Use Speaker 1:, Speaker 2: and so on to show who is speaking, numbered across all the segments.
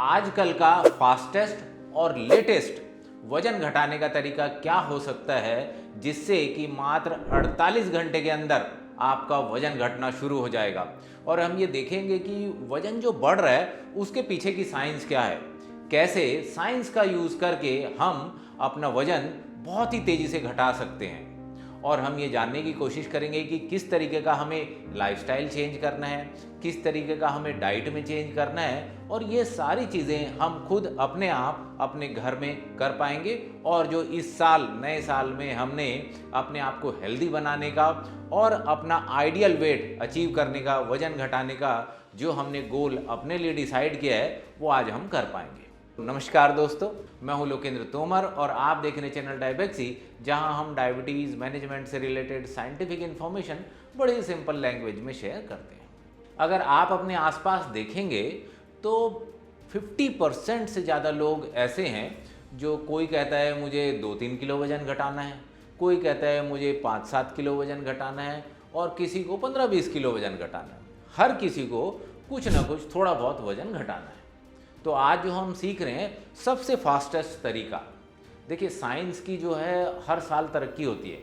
Speaker 1: आजकल का फास्टेस्ट और लेटेस्ट वजन घटाने का तरीका क्या हो सकता है जिससे कि मात्र 48 घंटे के अंदर आपका वजन घटना शुरू हो जाएगा। और हम ये देखेंगे कि वजन जो बढ़ रहा है उसके पीछे की साइंस क्या है, कैसे साइंस का यूज़ करके हम अपना वजन बहुत ही तेज़ी से घटा सकते हैं। और हम ये जानने की कोशिश करेंगे कि किस तरीके का हमें लाइफस्टाइल चेंज करना है, किस तरीके का हमें डाइट में चेंज करना है, और ये सारी चीज़ें हम खुद अपने आप अपने घर में कर पाएंगे। और जो इस साल नए साल में हमने अपने आप को हेल्दी बनाने का और अपना आइडियल वेट अचीव करने का, वजन घटाने का जो हमने गोल अपने लिए डिसाइड किया है, वो आज हम कर पाएंगे। नमस्कार दोस्तों, मैं हूं लोकेंद्र तोमर और आप देख रहे हैं चैनल डायबेक्सी, जहां हम डायबिटीज़ मैनेजमेंट से रिलेटेड साइंटिफिक इन्फॉर्मेशन बड़ी सिंपल लैंग्वेज में शेयर करते हैं। अगर आप अपने आसपास देखेंगे तो 50% से ज़्यादा लोग ऐसे हैं जो, कोई कहता है मुझे 2-3 किलो वजन घटाना है, कोई कहता है मुझे 5-7 किलो वजन घटाना है, और किसी को 15-20 किलो वजन घटाना है। हर किसी को कुछ ना कुछ थोड़ा बहुत वजन घटाना है। तो आज जो हम सीख रहे हैं सबसे फास्टेस्ट तरीका, देखिए साइंस की जो है हर साल तरक्की होती है,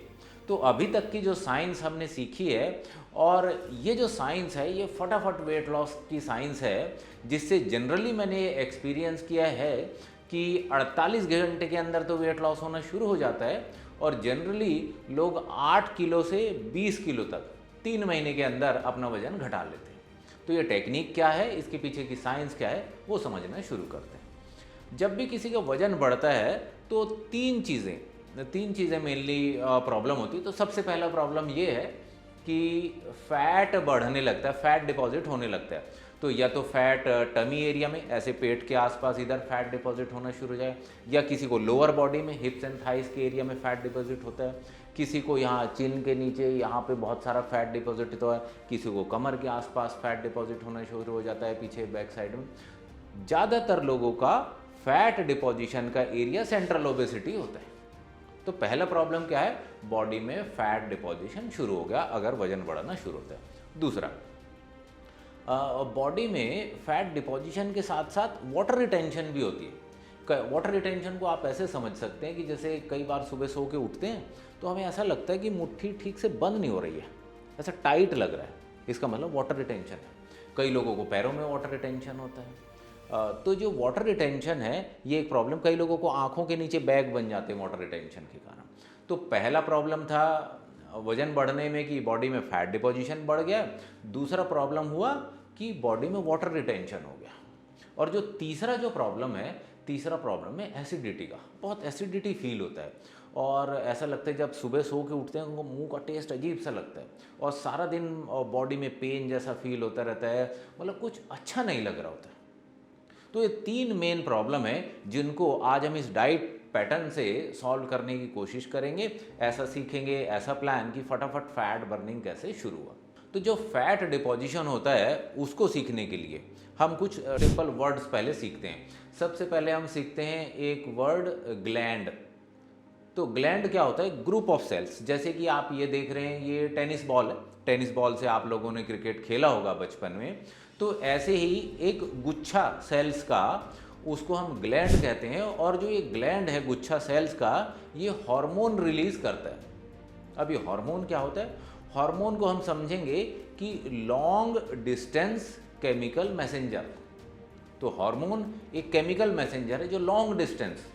Speaker 1: तो अभी तक की जो साइंस हमने सीखी है, और ये जो साइंस है ये फटाफट वेट लॉस की साइंस है, जिससे जनरली मैंने एक्सपीरियंस किया है कि 48 घंटे के अंदर तो वेट लॉस होना शुरू हो जाता है, और जनरली लोग 8 किलो से 20 किलो तक 3 महीने के अंदर अपना वजन घटा लेते हैं। तो ये टेक्निक क्या है, इसके पीछे की साइंस क्या है, वो समझना शुरू करते हैं। जब भी किसी का वजन बढ़ता है तो तीन चीज़ें मेनली प्रॉब्लम होती है। तो सबसे पहला प्रॉब्लम ये है कि फैट बढ़ने लगता है, फैट डिपॉजिट होने लगता है। तो या तो फैट टमी एरिया में, ऐसे पेट के आसपास इधर फैट डिपॉजिट होना शुरू हो जाए, या किसी को लोअर बॉडी में हिप्स एंड थाइस के एरिया में फैट डिपॉजिट होता है, किसी को यहाँ चिन के नीचे यहाँ पे बहुत सारा फैट डिपॉजिट होता है, किसी को कमर के आसपास फैट डिपॉजिट होना शुरू हो जाता है, पीछे बैक साइड में। ज़्यादातर लोगों का फैट डिपॉजिशन का एरिया सेंट्रल ओबेसिटी होता है। तो पहला प्रॉब्लम क्या है, बॉडी में फैट डिपॉजिशन शुरू हो गया अगर वजन बढ़ना शुरू होता है। दूसरा, बॉडी में फैट डिपॉजिशन के साथ साथ वाटर रिटेंशन भी होती है। वाटर रिटेंशन को आप ऐसे समझ सकते हैं कि जैसे कई बार सुबह सो के उठते हैं तो हमें ऐसा लगता है कि मुट्ठी ठीक से बंद नहीं हो रही है, ऐसा टाइट लग रहा है, इसका मतलब वाटर रिटेंशन है। कई लोगों को पैरों में वाटर रिटेंशन होता है। तो जो वाटर रिटेंशन है ये एक प्रॉब्लम, कई लोगों को आँखों के नीचे बैग बन जाते हैं वाटर रिटेंशन के कारण। तो पहला प्रॉब्लम था वजन बढ़ने में कि बॉडी में फैट डिपॉजिशन बढ़ गया। दूसरा प्रॉब्लम हुआ कि बॉडी में वाटर रिटेंशन हो गया। और जो तीसरा प्रॉब्लम है एसिडिटी का। बहुत एसिडिटी फील होता है, और ऐसा लगता है जब सुबह सो के उठते हैं उनको मुंह का टेस्ट अजीब सा लगता है, और सारा दिन बॉडी में पेन जैसा फील होता रहता है, मतलब कुछ अच्छा नहीं लग रहा होता है। तो ये 3 मेन प्रॉब्लम है जिनको आज हम इस डाइट पैटर्न से सॉल्व करने की कोशिश करेंगे। ऐसा सीखेंगे, ऐसा प्लान कि फटाफट फैट बर्निंग कैसे शुरू हुआ। तो जो फैट डिपॉजिशन होता है उसको सीखने के लिए हम कुछ सिंपल वर्ड्स पहले सीखते हैं। सबसे पहले हम सीखते हैं एक वर्ड, ग्लैंड। तो ग्लैंड क्या होता है, ग्रुप ऑफ सेल्स। जैसे कि आप ये देख रहे हैं, ये टेनिस बॉल है, टेनिस बॉल से आप लोगों ने क्रिकेट खेला होगा बचपन में। तो ऐसे ही एक गुच्छा सेल्स का, उसको हम ग्लैंड कहते हैं, और जो ये ग्लैंड है गुच्छा सेल्स का, ये हार्मोन रिलीज करता है। अब ये हार्मोन क्या होता है, हार्मोन को हम समझेंगे कि लॉन्ग डिस्टेंस केमिकल मैसेंजर। तो हार्मोन एक केमिकल मैसेंजर है जो लॉन्ग डिस्टेंस,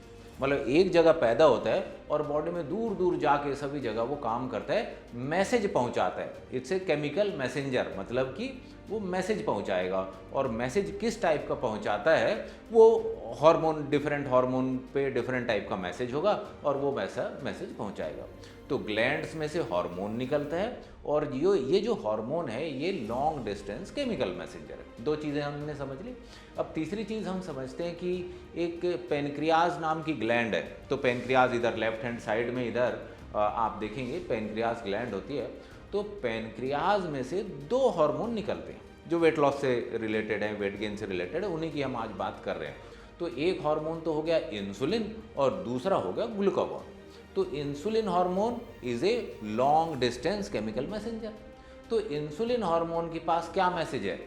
Speaker 1: मतलब एक जगह पैदा होता है और बॉडी में दूर दूर जाके सभी जगह वो काम करता है, मैसेज पहुंचाता है। इट्स ए केमिकल मैसेंजर, मतलब कि वो मैसेज पहुंचाएगा। और मैसेज किस टाइप का पहुंचाता है, वो हार्मोन, डिफरेंट हार्मोन पे डिफरेंट टाइप का मैसेज होगा और वो वैसा मैसेज पहुंचाएगा। तो ग्लैंड्स में से हार्मोन निकलता है, और ये जो हार्मोन है ये लॉन्ग डिस्टेंस केमिकल मैसेंजर है। 2 चीज़ें हमने समझ ली। अब तीसरी चीज़ हम समझते हैं कि एक पेनक्रियाज नाम की ग्लैंड है। तो पेनक्रियाज इधर लेफ्ट हैंड साइड में, इधर आप देखेंगे पेनक्रियाज ग्लैंड होती है। तो पेनक्रियाज में से 2 हार्मोन निकलते हैं जो वेट लॉस से रिलेटेड है, वेट गेन से रिलेटेड है, उन्हीं की हम आज बात कर रहे हैं। तो एक हार्मोन तो हो गया इंसुलिन और दूसरा हो गया ग्लूकागॉन। तो insulin hormone is a long distance chemical messenger. तो इंसुलिन हार्मोन के पास क्या मैसेज है,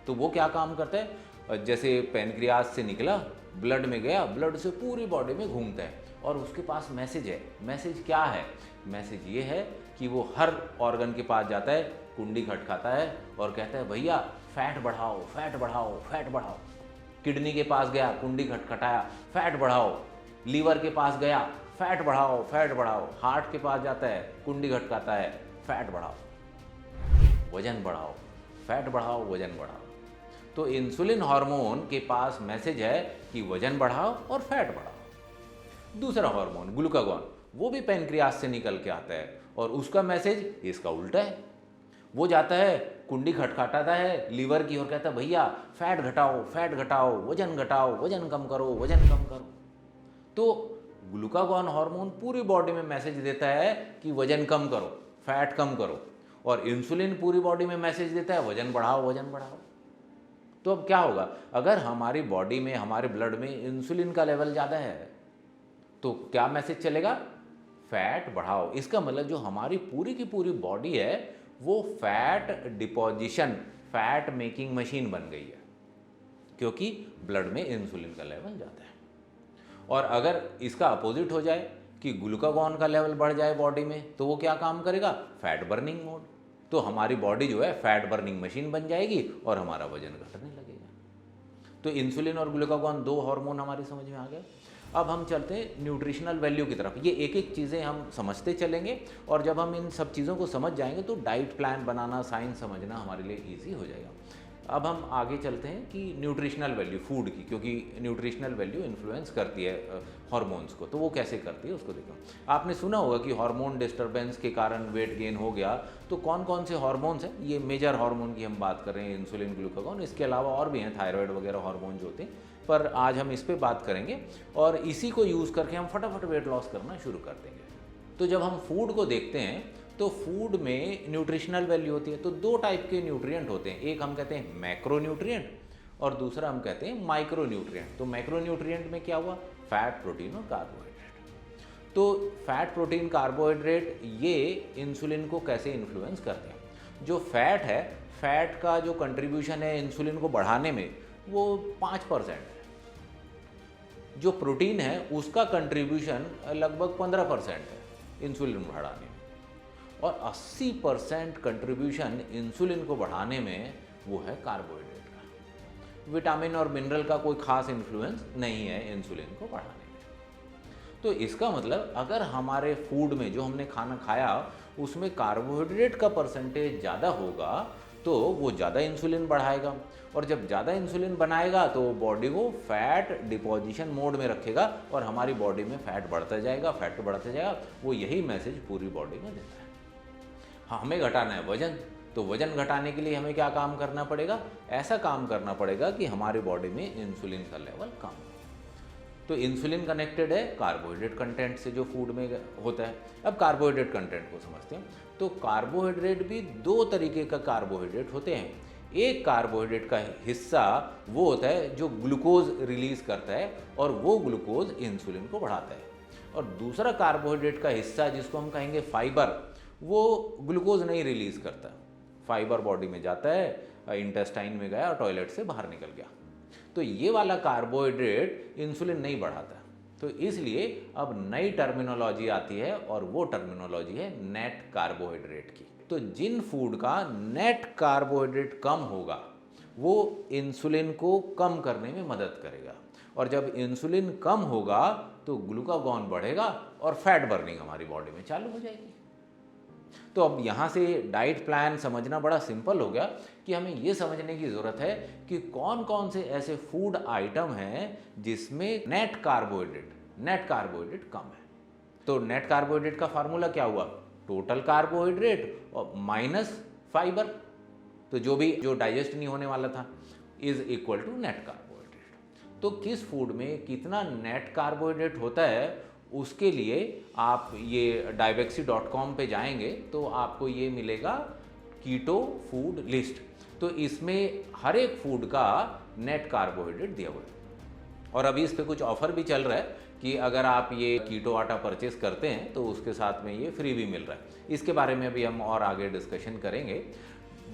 Speaker 1: तो वो क्या काम करता है, जैसे पैनक्रियाज से निकला, ब्लड में गया, ब्लड से पूरी बॉडी में घूमता है और उसके पास मैसेज है। मैसेज क्या है? मैसेज ये है कि वो हर ऑर्गन के पास जाता है, कुंडी खटकाता है और कहता है भैया फैट बढ़ाओ, फैट बढ़ाओ, फैट बढ़ाओ। किडनी के पास गया, कुंडी खटखटाया, फैट बढ़ाओ। लीवर के पास गया, फैट बढ़ाओ, फैट बढ़ाओ। हार्ट के पास जाता है, कुंडी खटकाता है, फैट बढ़ाओ, वजन बढ़ाओ, फैट बढ़ाओ, वजन बढ़ाओ। तो इंसुलिन हार्मोन के पास मैसेज है कि वजन बढ़ाओ और फैट बढ़ाओ। दूसरा हार्मोन ग्लूकागॉन, वो भी पैनक्रियाज से निकल के आता है और उसका मैसेज इसका उल्टा है। वो जाता है, कुंडी खटखटाता है लीवर की और कहता है भैया फैट घटाओ, फैट घटाओ, वजन घटाओ, वजन कम करो, वजन कम करो। तो ग्लूकागॉन हार्मोन पूरी बॉडी में मैसेज देता है कि वजन कम करो, फैट कम करो, और इंसुलिन पूरी बॉडी में मैसेज देता है वजन बढ़ाओ, वजन बढ़ाओ। तो अब क्या होगा? अगर हमारी बॉडी में, हमारे ब्लड में इंसुलिन का लेवल ज़्यादा है तो क्या मैसेज चलेगा? फैट बढ़ाओ। इसका मतलब जो हमारी पूरी की पूरी बॉडी है वो fat deposition, fat making machine बन गई है, क्योंकि ब्लड में इंसुलिन का लेवल ज़्यादा है। और अगर इसका अपोजिट हो जाए कि ग्लूकागॉन का लेवल बढ़ जाए बॉडी में, तो वो क्या काम करेगा? Fat burning mode. तो हमारी बॉडी जो है फैट बर्निंग मशीन बन जाएगी और हमारा वजन घटने लगेगा। तो इंसुलिन और ग्लूकागॉन दो हार्मोन हमारी समझ में आ गए। अब हम चलते हैं न्यूट्रिशनल वैल्यू की तरफ। ये एक एक चीज़ें हम समझते चलेंगे और जब हम इन सब चीज़ों को समझ जाएंगे तो डाइट प्लान बनाना, साइंस समझना हमारे लिए ईजी हो जाएगा। अब हम आगे चलते हैं कि न्यूट्रिशनल वैल्यू फूड की, क्योंकि न्यूट्रिशनल वैल्यू इन्फ्लुएंस करती है हार्मोन्स को, तो वो कैसे करती है उसको देखो। आपने सुना होगा कि हार्मोन डिस्टर्बेंस के कारण वेट गेन हो गया, तो कौन कौन से हार्मोन्स हैं? ये मेजर हार्मोन की हम बात कर रहे हैं, इंसुलिन, ग्लूकागॉन। इसके अलावा और भी हैं, थायराइड वगैरह हार्मोन जो होते हैं, पर आज हम इस पर बात करेंगे और इसी को यूज़ करके हम फटाफट वेट लॉस करना शुरू कर देंगे। तो जब हम फूड को देखते हैं तो फूड में न्यूट्रिशनल वैल्यू होती है। तो दो टाइप के न्यूट्रिएंट होते हैं, एक हम कहते हैं मैक्रो न्यूट्रिएंट और दूसरा हम कहते हैं माइक्रो न्यूट्रिएंट। तो मैक्रो न्यूट्रिएंट में क्या हुआ? फैट, प्रोटीन और कार्बोहाइड्रेट। तो फैट, प्रोटीन, कार्बोहाइड्रेट ये इंसुलिन को कैसे इन्फ्लुएंस करते हैं? जो फैट है, फैट का जो कंट्रीब्यूशन है इंसुलिन को बढ़ाने में वो 5% है। जो प्रोटीन है उसका कंट्रीब्यूशन लगभग 15% है इंसुलिन बढ़ाने में, और 80% कंट्रीब्यूशन इंसुलिन को बढ़ाने में वो है कार्बोहाइड्रेट का। विटामिन और मिनरल का कोई खास इन्फ्लुएंस नहीं है इंसुलिन को बढ़ाने में। तो इसका मतलब अगर हमारे फूड में जो हमने खाना खाया उसमें कार्बोहाइड्रेट का परसेंटेज ज़्यादा होगा तो वो ज़्यादा इंसुलिन बढ़ाएगा, और जब ज़्यादा इंसुलिन बनाएगा तो बॉडी को फैट डिपोजिशन मोड में रखेगा और हमारी बॉडी में फैट बढ़ता जाएगा, फैट बढ़ता जाएगा। वो यही मैसेज पूरी बॉडी में देता है। हाँ, हमें घटाना है वजन, तो वजन घटाने के लिए हमें क्या काम करना पड़ेगा? ऐसा काम करना पड़ेगा कि हमारी बॉडी में इंसुलिन का लेवल कम हो। तो इंसुलिन कनेक्टेड है कार्बोहाइड्रेट कंटेंट से जो फूड में होता है। अब कार्बोहाइड्रेट कंटेंट को समझते हैं। तो कार्बोहाइड्रेट भी दो तरीके का कार्बोहाइड्रेट होते हैं। एक कार्बोहाइड्रेट का हिस्सा वो होता है जो ग्लूकोज रिलीज करता है और वो ग्लूकोज इंसुलिन को बढ़ाता है, और दूसरा कार्बोहाइड्रेट का हिस्सा जिसको हम कहेंगे फाइबर, वो ग्लूकोज नहीं रिलीज करता। फाइबर बॉडी में जाता है, इंटेस्टाइन में गया, टॉयलेट से बाहर निकल गया। तो ये वाला कार्बोहाइड्रेट इंसुलिन नहीं बढ़ाता। तो इसलिए अब नई टर्मिनोलॉजी आती है और वो टर्मिनोलॉजी है नेट कार्बोहाइड्रेट की। तो जिन फूड का नेट कार्बोहाइड्रेट कम होगा वो इंसुलिन को कम करने में मदद करेगा, और जब इंसुलिन कम होगा तो ग्लूकागॉन बढ़ेगा और फैट बर्निंग हमारी बॉडी में चालू हो जाएगी। तो अब यहाँ से डाइट प्लान समझना बड़ा सिंपल हो गया कि हमें ये समझने की ज़रूरत है कि कौन कौन से ऐसे फूड आइटम हैं जिसमें नेट कार्बोहाइड्रेट कम है। तो नेट कार्बोहाइड्रेट का फार्मूला क्या हुआ? टोटल कार्बोहाइड्रेट और माइनस फाइबर। तो जो डाइजेस्ट नहीं होने वाला था is equal to net carbohydrate. तो किस फूड में कितना नेट कार्बोहाइड्रेट होता है उसके लिए आप ये diabexi.com पे जाएंगे तो आपको ये मिलेगा कीटो फूड लिस्ट। तो इसमें हर एक फूड का नेट कार्बोहाइड्रेट दिया हुआ है, और अभी इस पे कुछ ऑफर भी चल रहा है कि अगर आप ये कीटो आटा परचेस करते हैं तो उसके साथ में ये फ्री भी मिल रहा है। इसके बारे में अभी हम और आगे डिस्कशन करेंगे।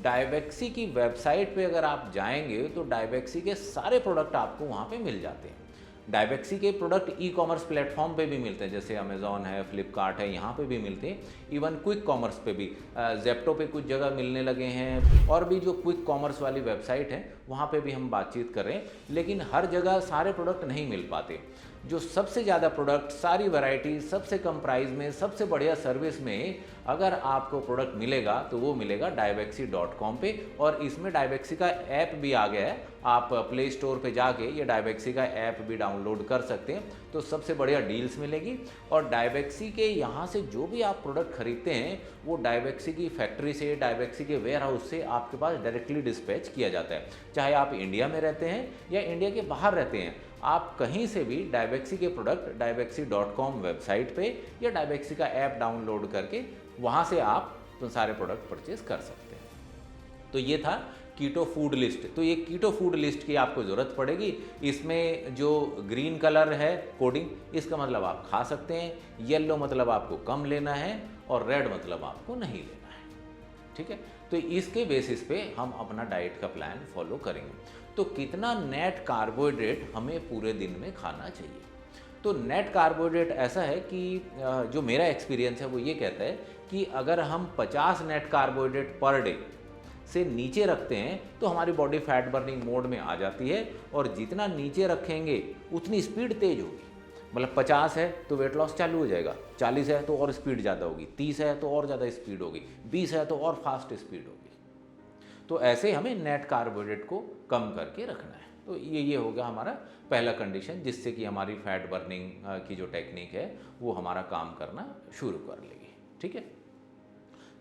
Speaker 1: डायबेक्सी की वेबसाइट पे अगर आप जाएंगे तो डायबेक्सी के सारे प्रोडक्ट आपको वहाँ पे मिल जाते हैं। डायबेक्सी के प्रोडक्ट ई कॉमर्स प्लेटफॉर्म पे भी मिलते हैं, जैसे अमेज़ॉन है, फ्लिपकार्ट है, यहाँ पे भी मिलते हैं। इवन क्विक कॉमर्स पे भी, जेप्टो पे कुछ जगह मिलने लगे हैं, और भी जो क्विक कॉमर्स वाली वेबसाइट है वहाँ पे भी हम बातचीत कर रहे हैं। लेकिन हर जगह सारे प्रोडक्ट नहीं मिल पाते। जो सबसे ज़्यादा प्रोडक्ट, सारी वैरायटी, सबसे कम प्राइस में, सबसे बढ़िया सर्विस में अगर आपको प्रोडक्ट मिलेगा तो वो मिलेगा Diabexic.com पे। और इसमें डायबेक्सी का ऐप भी आ गया है, आप प्ले स्टोर पे जाके ये डायबेक्सी का ऐप भी डाउनलोड कर सकते हैं। तो सबसे बढ़िया डील्स मिलेगी। और डायबेक्सी के यहाँ से जो भी आप प्रोडक्ट खरीदते हैं वो डायबेक्सी की फैक्ट्री से, डायबेक्सी के वेयर हाउस से आपके पास डायरेक्टली डिस्पैच किया जाता है। चाहे आप इंडिया में रहते हैं या इंडिया के बाहर रहते हैं, आप कहीं से भी डायबेक्सी के प्रोडक्ट Diabexic.com वेबसाइट पे या डायबेक्सी का ऐप डाउनलोड करके वहाँ से आप तो सारे प्रोडक्ट परचेज कर सकते हैं। तो ये था कीटो फूड लिस्ट। तो ये कीटो फूड लिस्ट की आपको ज़रूरत पड़ेगी। इसमें जो ग्रीन कलर है कोडिंग, इसका मतलब आप खा सकते हैं, येलो मतलब आपको कम लेना है, और रेड मतलब आपको नहीं लेना है। ठीक है, तो इसके बेसिस पे हम अपना डाइट का प्लान फॉलो करेंगे। तो कितना नेट कार्बोहाइड्रेट हमें पूरे दिन में खाना चाहिए? तो नेट कार्बोहाइड्रेट ऐसा है कि जो मेरा एक्सपीरियंस है वो ये कहता है कि अगर हम 50 नेट कार्बोहाइड्रेट पर डे से नीचे रखते हैं तो हमारी बॉडी फैट बर्निंग मोड में आ जाती है, और जितना नीचे रखेंगे उतनी स्पीड तेज होगी। मतलब 50 है तो वेट लॉस चालू हो जाएगा, 40 है तो और स्पीड ज़्यादा होगी, 30 है तो और ज़्यादा स्पीड होगी, 20 है तो और फास्ट स्पीड होगी। तो ऐसे हमें नेट कार्बोहाइड्रेट को कम करके रखना है। तो ये हो गया हमारा पहला कंडीशन, जिससे कि हमारी फैट बर्निंग की जो टेक्निक है वो हमारा काम करना शुरू कर लेगी। ठीक है,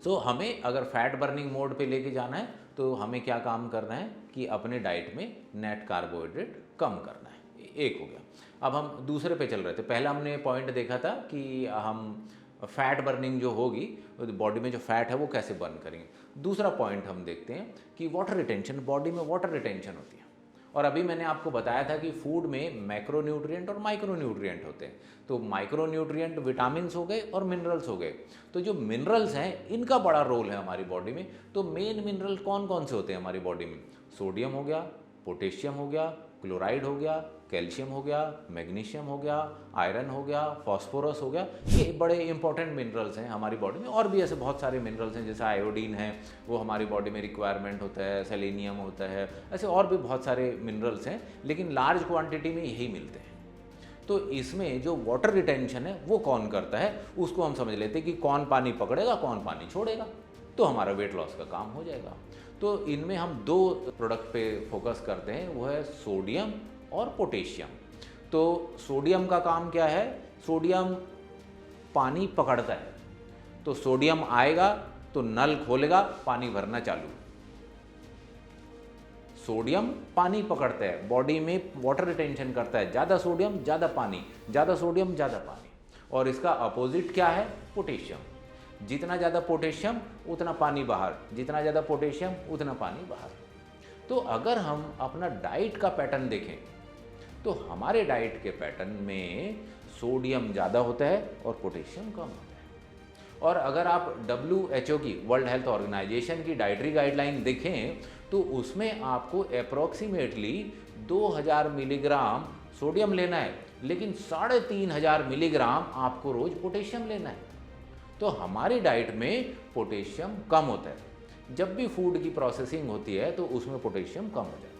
Speaker 1: सो हमें अगर फैट बर्निंग मोड पे लेके जाना है तो हमें क्या काम करना है कि अपने डाइट में नेट कार्बोहाइड्रेट कम करना है। एक हो गया। अब हम दूसरे पे चल रहे थे। पहला हमने पॉइंट देखा था कि हम फैट बर्निंग जो होगी, बॉडी में जो फैट है वो कैसे बर्न करेंगे। दूसरा पॉइंट हम देखते हैं कि वाटर रिटेंशन, बॉडी में वाटर रिटेंशन होती है। और अभी मैंने आपको बताया था कि फूड में मैक्रोन्यूट्रिएंट और माइक्रोन्यूट्रिएंट होते हैं। तो माइक्रोन्यूट्रिएंट विटामिन्स हो गए और मिनरल्स हो गए। तो जो मिनरल्स हैं इनका बड़ा रोल है हमारी बॉडी में। तो मेन मिनरल कौन कौन से होते हैं हमारी बॉडी में? सोडियम हो गया, पोटेशियम हो गया, क्लोराइड हो गया, कैल्शियम हो गया, मैग्नीशियम हो गया, आयरन हो गया, फास्फोरस हो गया। ये बड़े इंपॉर्टेंट मिनरल्स हैं हमारी बॉडी में। और भी ऐसे बहुत सारे मिनरल्स हैं, जैसे आयोडीन है, वो हमारी बॉडी में रिक्वायरमेंट होता है, सेलेनियम होता है, ऐसे और भी बहुत सारे मिनरल्स हैं, लेकिन लार्ज क्वांटिटी में यही मिलते हैं। तो इसमें जो वाटर रिटेंशन है वो कौन करता है, उसको हम समझ लेते हैं कि कौन पानी पकड़ेगा, कौन पानी छोड़ेगा, तो हमारा वेट लॉस का काम हो जाएगा। तो इनमें हम दो प्रोडक्ट पे फोकस करते हैं, वो है सोडियम और पोटेशियम। तो सोडियम का काम क्या है? सोडियम पानी पकड़ता है। तो सोडियम आएगा तो नल खोलेगा, पानी भरना चालू। सोडियम पानी पकड़ता है, बॉडी में वाटर रिटेंशन करता है। ज़्यादा सोडियम ज़्यादा पानी, ज़्यादा सोडियम ज़्यादा पानी। और इसका अपोजिट क्या है? पोटेशियम। जितना ज़्यादा पोटेशियम उतना पानी बाहर, जितना ज़्यादा पोटेशियम उतना पानी बाहर। तो अगर हम अपना डाइट का पैटर्न देखें तो हमारे डाइट के पैटर्न में सोडियम ज़्यादा होता है और पोटेशियम कम होता है। और अगर आप WHO की, वर्ल्ड हेल्थ ऑर्गेनाइजेशन की डाइटरी गाइडलाइन देखें तो उसमें आपको अप्रॉक्सीमेटली 2000 मिलीग्राम सोडियम लेना है, लेकिन 3500 मिलीग्राम आपको रोज़ पोटेशियम लेना है। तो हमारी डाइट में पोटेशियम कम होता है। जब भी फूड की प्रोसेसिंग होती है तो उसमें पोटेशियम कम हो जाता है।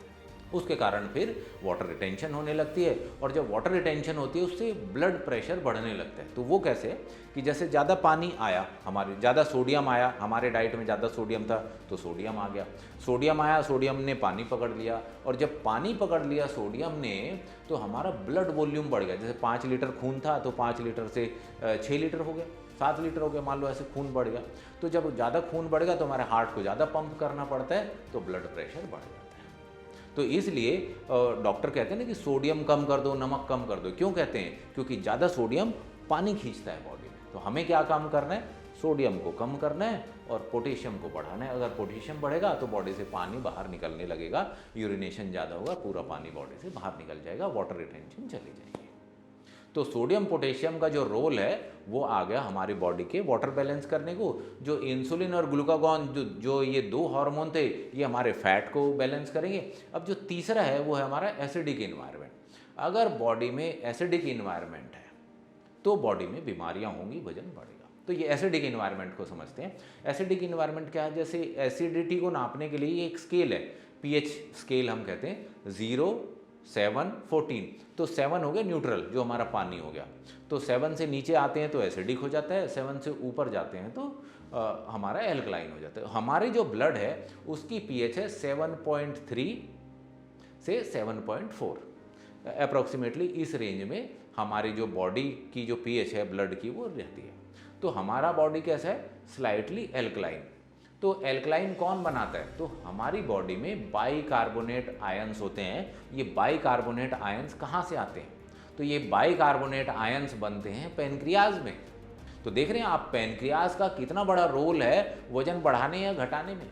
Speaker 1: उसके कारण फिर वाटर रिटेंशन होने लगती है, और जब वाटर रिटेंशन होती है उससे ब्लड प्रेशर बढ़ने लगता है। तो वो कैसे? कि जैसे ज़्यादा पानी आया, हमारे ज़्यादा सोडियम आया, हमारे डाइट में ज़्यादा सोडियम था तो सोडियम आ गया, सोडियम आया, सोडियम ने पानी पकड़ लिया, और जब पानी पकड़ लिया सोडियम ने तो हमारा ब्लड वॉल्यूम बढ़ गया। जैसे 5 लीटर खून था तो 5 लीटर से 6 लीटर हो गया, 7 लीटर हो गया, मान लो ऐसे खून बढ़ गया। तो जब ज़्यादा खून बढ़ेगा तो हमारे हार्ट को ज़्यादा पंप करना पड़ता है, तो ब्लड प्रेशर बढ़ जाता है। तो इसलिए डॉक्टर कहते हैं ना कि सोडियम कम कर दो, नमक कम कर दो। क्यों कहते हैं? क्योंकि ज़्यादा सोडियम पानी खींचता है बॉडी में। तो हमें क्या काम करना है? सोडियम को कम करना है और पोटेशियम को बढ़ाना है। अगर पोटेशियम बढ़ेगा तो बॉडी से पानी बाहर निकलने लगेगा, यूरिनेशन ज़्यादा होगा, पूरा पानी बॉडी से बाहर निकल जाएगा, वाटर रिटेंशन चली जाएगी। तो सोडियम पोटेशियम का जो रोल है वो आ गया हमारी बॉडी के वाटर बैलेंस करने को। जो इंसुलिन और ग्लूकागॉन जो ये दो हार्मोन थे ये हमारे फैट को बैलेंस करेंगे। अब जो तीसरा है वो है हमारा एसिडिक इन्वायरमेंट। अगर बॉडी में एसिडिक इन्वायरमेंट है तो बॉडी में बीमारियां होंगी, वजन बढ़ेगा। तो ये एसिडिक इन्वायरमेंट को समझते हैं। एसिडिक इन्वायरमेंट क्या है? जैसे एसिडिटी को नापने के लिए एक स्केल है, पीएच स्केल हम कहते हैं, 0, 7, 14। तो 7 हो गया न्यूट्रल, जो हमारा पानी हो गया। तो 7 से नीचे आते हैं तो एसिडिक हो जाता है, 7 से ऊपर जाते हैं तो हमारा एल्कलाइन हो जाता है। हमारी जो ब्लड है उसकी पीएच है 7.3 से 7.4, अप्रॉक्सीमेटली इस रेंज में हमारी जो बॉडी की जो पीएच है ब्लड की वो रहती है। तो हमारा बॉडी कैसा है? Slightly alkaline. तो एल्कलाइन कौन बनाता है? तो हमारी बॉडी में बाइकार्बोनेट आयंस होते हैं। ये बाइकार्बोनेट आयंस कहाँ से आते हैं? तो ये बाइकार्बोनेट आयंस बनते हैं पैनक्रियाज में। तो देख रहे हैं आप पैनक्रियाज का कितना बड़ा रोल है वजन बढ़ाने या घटाने में।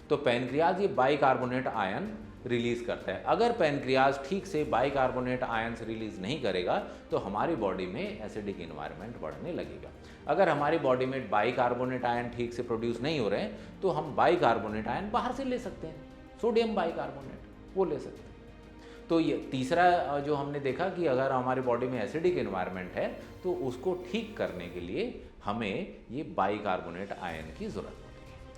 Speaker 1: तो पैनक्रियाज ये बाइकार्बोनेट आयन रिलीज करता है। अगर पैनक्रियाज ठीक से बाइकार्बोनेट आयंस रिलीज नहीं करेगा तो हमारी बॉडी में एसिडिक इन्वायरमेंट बढ़ने लगेगा। अगर हमारी बॉडी में बाइकार्बोनेट आयन ठीक से प्रोड्यूस नहीं हो रहे हैं तो हम बाइकार्बोनेट आयन बाहर से ले सकते हैं, सोडियम बाइकार्बोनेट वो ले सकते हैं। तो ये तीसरा जो हमने देखा कि अगर हमारी बॉडी में एसिडिक इन्वायरमेंट है तो उसको ठीक करने के लिए हमें ये बाइकार्बोनेट आयन की ज़रूरत होती है।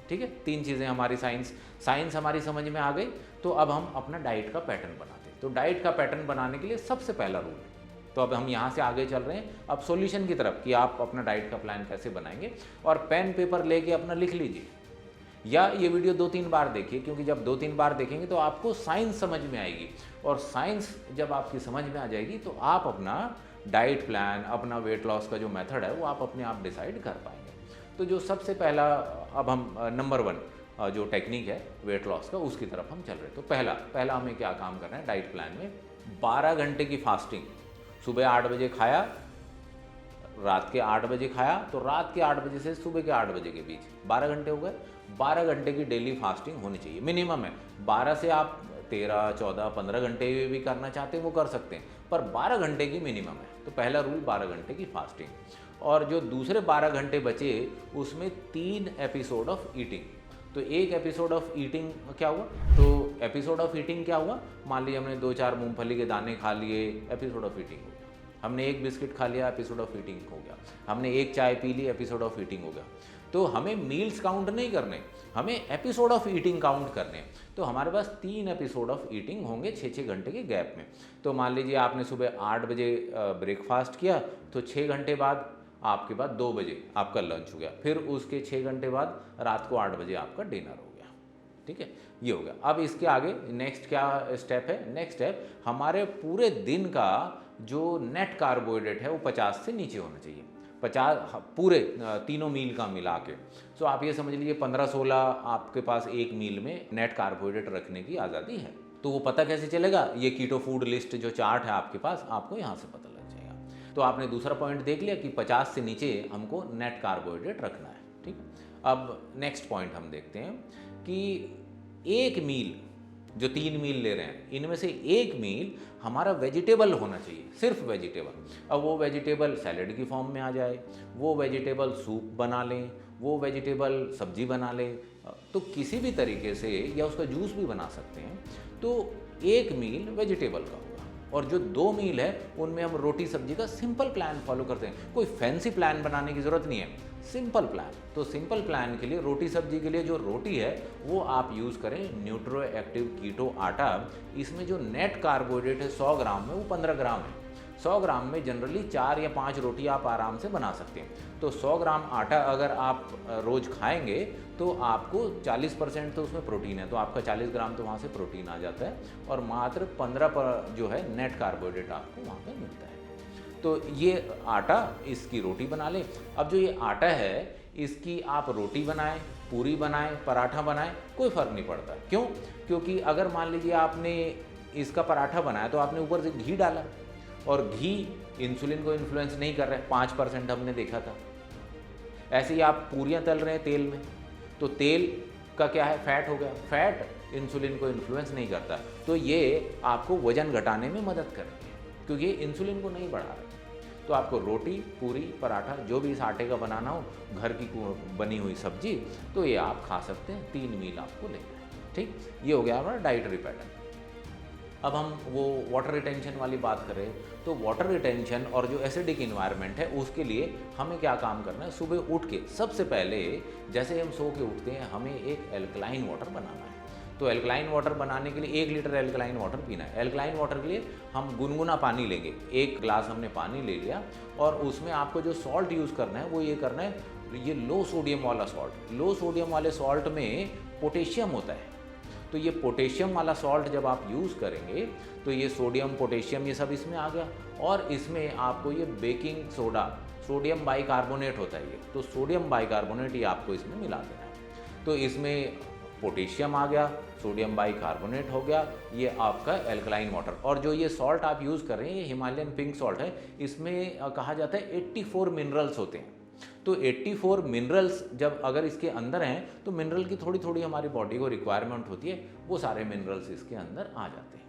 Speaker 1: ठीक है, 3 चीज़ें हमारी साइंस हमारी समझ में आ गई। तो अब हम अपना डाइट का पैटर्न बनाते हैं। तो डाइट का पैटर्न बनाने के लिए सबसे पहला रूल है, तो अब हम यहाँ से आगे चल रहे हैं अब सॉल्यूशन की तरफ कि आप अपना डाइट का प्लान कैसे बनाएंगे। और पेन पेपर लेके अपना लिख लीजिए, या ये वीडियो 2-3 बार देखिए, क्योंकि जब 2-3 बार देखेंगे तो आपको साइंस समझ में आएगी। और साइंस जब आपकी समझ में आ जाएगी तो आप अपना डाइट प्लान, अपना वेट लॉस का जो मेथड है वो आप अपने आप डिसाइड कर पाएंगे। तो जो सबसे पहला अब हम नंबर 1 जो टेक्निक है वेट लॉस का उसकी तरफ हम चल रहे हैं। तो पहला हमें क्या काम करना है डाइट प्लान में? 12 घंटे की फास्टिंग। सुबह 8 बजे खाया, रात के 8 बजे खाया, तो रात के 8 बजे से सुबह के 8 बजे के बीच 12 घंटे हो गए। 12 घंटे की डेली फास्टिंग होनी चाहिए, मिनिमम है। 12 से आप 13, 14, 15 घंटे भी करना चाहते हैं वो कर सकते हैं, पर 12 घंटे की मिनिमम है। तो पहला रूल 12 घंटे की फास्टिंग। और जो दूसरे 12 घंटे बचे उसमें 3 एपिसोड ऑफ ईटिंग। तो एक एपिसोड ऑफ ईटिंग क्या हुआ? तो एपिसोड ऑफ ईटिंग क्या हुआ? मान लीजिए हमने 2-4 मूंगफली के दाने खा लिए, एपिसोड ऑफ ईटिंग हो गया। हमने एक बिस्किट खा लिया, एपिसोड ऑफ ईटिंग हो गया। हमने एक चाय पी ली, एपिसोड ऑफ ईटिंग हो गया। तो हमें मील्स काउंट नहीं करने, हमें एपिसोड ऑफ ईटिंग काउंट करने। तो हमारे पास 3 एपिसोड ऑफ ईटिंग होंगे 6-6 घंटे के गैप में। तो मान लीजिए आपने सुबह 8 बजे ब्रेकफास्ट किया, तो 6 घंटे बाद आपके पास 2 बजे आपका लंच हो गया, फिर उसके 6 घंटे बाद रात को 8 बजे आपका डिनर हो गया। ठीक है, ये हो गया। अब इसके आगे नेक्स्ट क्या स्टेप है? नेक्स्ट स्टेप हमारे पूरे दिन का जो नेट कार्बोहाइड्रेट है वो 50 से नीचे होना चाहिए। 50 पूरे तीनों मील का मिला के। सो आप ये समझ लीजिए 15-16 आपके पास एक मील में नेट कार्बोहाइड्रेट रखने की आज़ादी है। तो वो पता कैसे चलेगा? ये कीटो फूड लिस्ट जो चार्ट है आपके पास, आपको यहाँ से पता लग जाएगा। तो आपने दूसरा पॉइंट देख लिया कि 50 से नीचे हमको नेट कार्बोहाइड्रेट रखना है। ठीक है, अब नेक्स्ट पॉइंट हम देखते हैं कि एक मील, जो 3 मील ले रहे हैं इनमें से एक मील हमारा वेजिटेबल होना चाहिए, सिर्फ वेजिटेबल। अब वो वेजिटेबल सैलेड की फॉर्म में आ जाए, वो वेजिटेबल सूप बना लें, वो वेजिटेबल सब्जी बना लें, तो किसी भी तरीके से, या उसका जूस भी बना सकते हैं। तो एक मील वेजिटेबल का होगा। और जो 2 मील है उनमें हम रोटी सब्जी का सिंपल प्लान फॉलो करते हैं। कोई फैंसी प्लान बनाने की ज़रूरत नहीं है, सिंपल प्लान। तो सिंपल प्लान के लिए रोटी सब्जी के लिए जो रोटी है वो आप यूज़ करें न्यूट्रो एक्टिव कीटो आटा। इसमें जो नेट कार्बोहाइड्रेट है 100 ग्राम में वो 15 ग्राम है। 100 ग्राम में जनरली 4 या 5 रोटी आप आराम से बना सकते हैं। तो 100 ग्राम आटा अगर आप रोज़ खाएंगे तो आपको 40% तो उसमें प्रोटीन है, तो आपका 40 ग्राम तो वहाँ से प्रोटीन आ जाता है, और मात्र 15 पर जो है नेट कार्बोहाइड्रेट आपको वहाँ पे मिलता है। तो ये आटा, इसकी रोटी बना लें। अब जो ये आटा है इसकी आप रोटी बनाएं, पूरी बनाएं, पराठा बनाएं, कोई फ़र्क नहीं पड़ता। क्यों? क्योंकि अगर मान लीजिए आपने इसका पराठा बनाया तो आपने ऊपर से घी डाला, और घी इंसुलिन को इन्फ्लुएंस नहीं कर रहा है, 5% हमने देखा था। ऐसे ही आप पूरियां तल रहे हैं तेल में, तो तेल का क्या है? फैट हो गया। फैट इंसुलिन को इन्फ्लुएंस नहीं करता, तो ये आपको वजन घटाने में मदद करेंगे। क्योंकि ये इंसुलिन को नहीं बढ़ा रहे। तो आपको रोटी, पूरी, पराठा जो भी इस आटे का बनाना हो, घर की बनी हुई सब्जी, तो ये आप खा सकते हैं। 3 मील आपको लेना है। ठीक, ये हो गया हमारा डाइटरी पैटर्न। अब हम वो वाटर रिटेंशन वाली बात करें, तो वाटर रिटेंशन और जो एसिडिक इन्वायरमेंट है उसके लिए हमें क्या काम करना है। सुबह उठ के सबसे पहले जैसे हम सो के उठते हैं, हमें एक एल्कलाइन वाटर बनाना है। तो एल्कलाइन वाटर बनाने के लिए 1 लीटर एल्कलाइन वाटर पीना है। एल्कलाइन वाटर के लिए हम गुनगुना पानी लेंगे। 1 ग्लास हमने पानी ले लिया और उसमें आपको जो सॉल्ट यूज़ करना है वो ये करना है, ये लो सोडियम वाला सॉल्ट। लो सोडियम वाले सॉल्ट में पोटेशियम होता है, तो ये पोटेशियम वाला सॉल्ट जब आप यूज़ करेंगे तो ये सोडियम, पोटेशियम ये सब इसमें आ गया। और इसमें आपको ये बेकिंग सोडा, सोडियम बाइकार्बोनेट होता है ये, तो सोडियम बाइकार्बोनेट ये आपको इसमें मिला देना है। तो इसमें पोटेशियम आ गया, सोडियम बाइकार्बोनेट हो गया, ये आपका एल्कलाइन वाटर। और जो ये सॉल्ट आप यूज़ कर रहे हैं, ये हिमालयन पिंक सॉल्ट है, इसमें कहा जाता है 84 मिनरल्स होते हैं। तो 84 मिनरल्स जब अगर इसके अंदर हैं तो मिनरल की थोड़ी थोड़ी हमारी बॉडी को रिक्वायरमेंट होती है, वो सारे मिनरल्स इसके अंदर आ जाते हैं।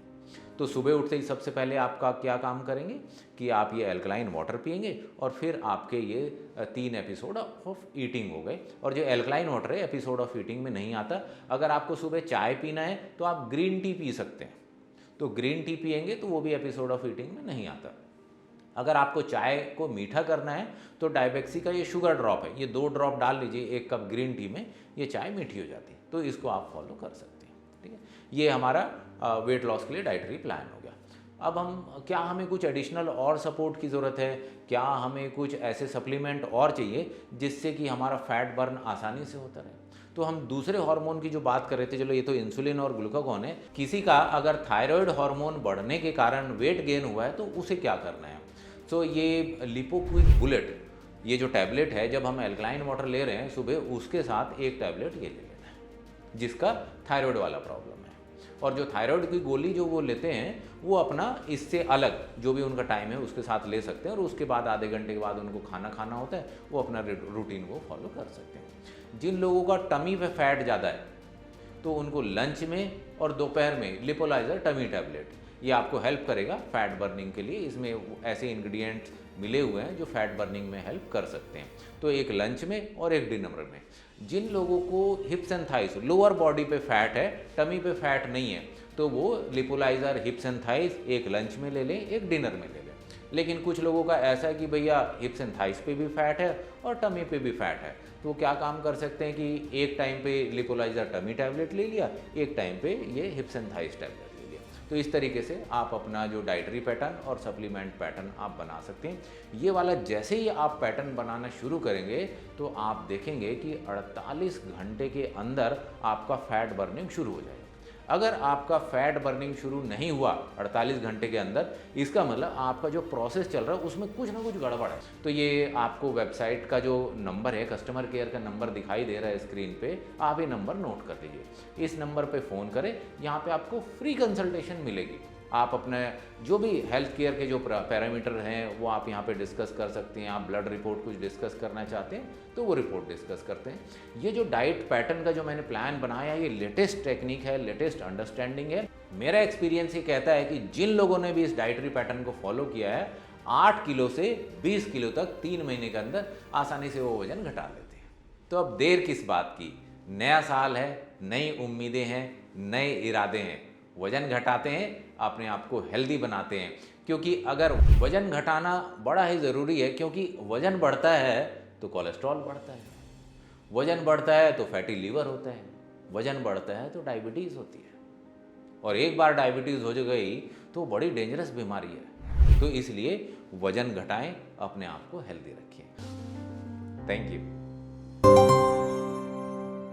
Speaker 1: तो सुबह उठते ही सबसे पहले आपका क्या काम करेंगे कि आप ये एल्कलाइन वाटर पिएंगे और फिर आपके ये 3 एपिसोड ऑफ ईटिंग हो गए। और जो एल्कलाइन वाटर है एपिसोड ऑफ ईटिंग में नहीं आता। अगर आपको सुबह चाय पीना है तो आप ग्रीन टी पी सकते हैं, तो ग्रीन टी पिएंगे तो वो भी एपिसोड ऑफ ईटिंग में नहीं आता। अगर आपको चाय को मीठा करना है तो डायबेक्सी का ये शुगर ड्रॉप है, ये 2 ड्रॉप डाल लीजिए 1 कप ग्रीन टी में, ये चाय मीठी हो जाती है। तो इसको आप फॉलो कर सकते हैं। ठीक है, ये हमारा वेट लॉस के लिए डाइटरी प्लान हो गया। अब हम क्या हमें कुछ एडिशनल और सपोर्ट की ज़रूरत है, क्या हमें कुछ ऐसे सप्लीमेंट और चाहिए जिससे कि हमारा फैट बर्न आसानी से होता रहे। तो हम दूसरे हार्मोन की जो बात कर रहे थे, चलो ये तो इंसुलिन और ग्लूकागॉन है। किसी का अगर थायराइड हार्मोन बढ़ने के कारण वेट गेन हुआ है तो उसे क्या करना है। तो ये लिपोक्विक बुलेट, ये जो टैबलेट है, जब हम एल्कलाइन वाटर ले रहे हैं सुबह, उसके साथ 1 टैबलेट ये ले लेना है जिसका थायराइड वाला प्रॉब्लम है। और जो थायराइड की गोली जो वो लेते हैं वो अपना इससे अलग जो भी उनका टाइम है उसके साथ ले सकते हैं, और उसके बाद आधे घंटे के बाद उनको खाना खाना होता है, वो अपना रूटीन को फॉलो कर सकते हैं। जिन लोगों का टमी पे फैट ज़्यादा है तो उनको लंच में और दोपहर में लिपोलाइजर टमी टैबलेट, ये आपको हेल्प करेगा फैट बर्निंग के लिए। इसमें ऐसे इंग्रेडिएंट्स मिले हुए हैं जो फैट बर्निंग में हेल्प कर सकते हैं। तो एक लंच में और एक डिनर में। जिन लोगों को हिप्स एंड थाइस, लोअर बॉडी पे फैट है, टमी पे फैट नहीं है, तो वो लिपोलाइजर हिप्स एंड थाइस एक लंच में ले लें, एक डिनर में ले लें। लेकिन कुछ लोगों का ऐसा है कि भैया हिप्स एंड थाइस पे भी फैट है और टमी पे भी फैट है, तो क्या काम कर सकते हैं कि एक टाइम पे लिपोलाइजर टमी टैबलेट ले लिया, एक टाइम पे ये हिप्स एंड थाइस टैबलेट। तो इस तरीके से आप अपना जो डाइटरी पैटर्न और सप्लीमेंट पैटर्न आप बना सकते हैं। ये वाला जैसे ही आप पैटर्न बनाना शुरू करेंगे तो आप देखेंगे कि 48 घंटे के अंदर आपका फैट बर्निंग शुरू हो जाएगा। अगर आपका फैट बर्निंग शुरू नहीं हुआ 48 घंटे के अंदर, इसका मतलब आपका जो प्रोसेस चल रहा है उसमें कुछ ना कुछ गड़बड़ है। तो ये आपको वेबसाइट का जो नंबर है, कस्टमर केयर का नंबर दिखाई दे रहा है स्क्रीन पे, आप ये नंबर नोट कर लीजिए। इस नंबर पे फ़ोन करें, यहाँ पे आपको फ्री कंसल्टेशन मिलेगी। आप अपने जो भी हेल्थ केयर के जो पैरामीटर हैं वो आप यहाँ पे डिस्कस कर सकते हैं। आप ब्लड रिपोर्ट कुछ डिस्कस करना चाहते हैं तो वो रिपोर्ट डिस्कस करते हैं। ये जो डाइट पैटर्न का जो मैंने प्लान बनाया है, ये लेटेस्ट टेक्निक है, लेटेस्ट अंडरस्टैंडिंग है। मेरा एक्सपीरियंस ये कहता है कि जिन लोगों ने भी इस डाइटरी पैटर्न को फॉलो किया है, 8 किलो से 20 किलो तक 3 महीने के अंदर आसानी से वो वजन घटा लेते हैं। तो अब देर किस बात की, नया साल है, नई उम्मीदें हैं, नए इरादे हैं, वजन घटाते हैं, अपने आप को हेल्दी बनाते हैं। क्योंकि अगर वजन घटाना बड़ा ही ज़रूरी है, क्योंकि वजन बढ़ता है तो कोलेस्ट्रॉल बढ़ता है, वजन बढ़ता है तो फैटी लीवर होता है, वजन बढ़ता है तो डायबिटीज़ होती है, और एक बार डायबिटीज़ हो गई तो बड़ी डेंजरस बीमारी है। तो इसलिए वजन घटाएं, अपने आप को हेल्दी रखिए। Thank you.